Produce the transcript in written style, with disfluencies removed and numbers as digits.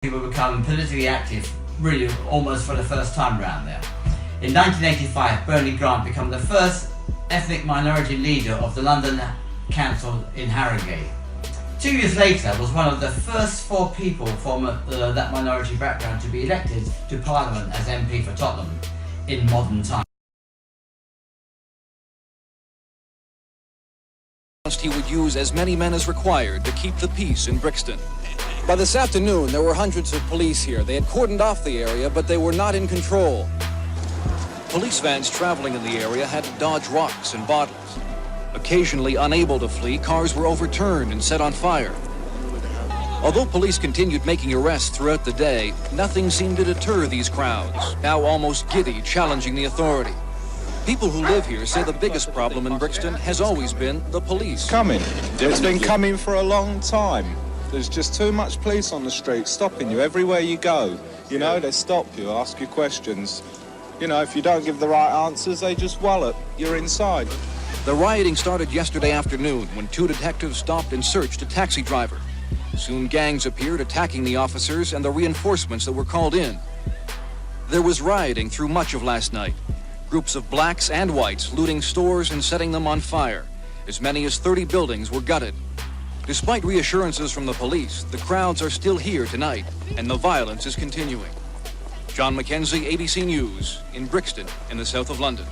People become politically active really almost for the first time around there. In 1985, Bernie Grant became the first ethnic minority leader of the London Council in Harrogate. 2 years later was one of the first 4 people from that minority background to be elected to Parliament as MP for Tottenham in modern times. He would use as many men as required to keep the peace in Brixton. By this afternoon, there were hundreds of police here. They had cordoned off the area, but they were not in control. Police vans traveling in the area had to dodge rocks and bottles. Occasionally unable to flee, cars were overturned and set on fire. Although police continued making arrests throughout the day, nothing seemed to deter these crowds, now almost giddy, challenging the authority. People who live here say the biggest problem in Brixton has always been the police. It's been coming for a long time. There's just too much police on the street stopping you everywhere you go. You know, they stop you, ask you questions. You know, if you don't give the right answers, they just wallop. You're inside. The rioting started yesterday afternoon when 2 detectives stopped and searched a taxi driver. Soon gangs appeared attacking the officers and the reinforcements that were called in. There was rioting through much of last night. Groups of blacks and whites looting stores and setting them on fire. As many as 30 buildings were gutted. Despite reassurances from the police, the crowds are still here tonight, and the violence is continuing. John Mackenzie, ABC News, in Brixton, in the south of London.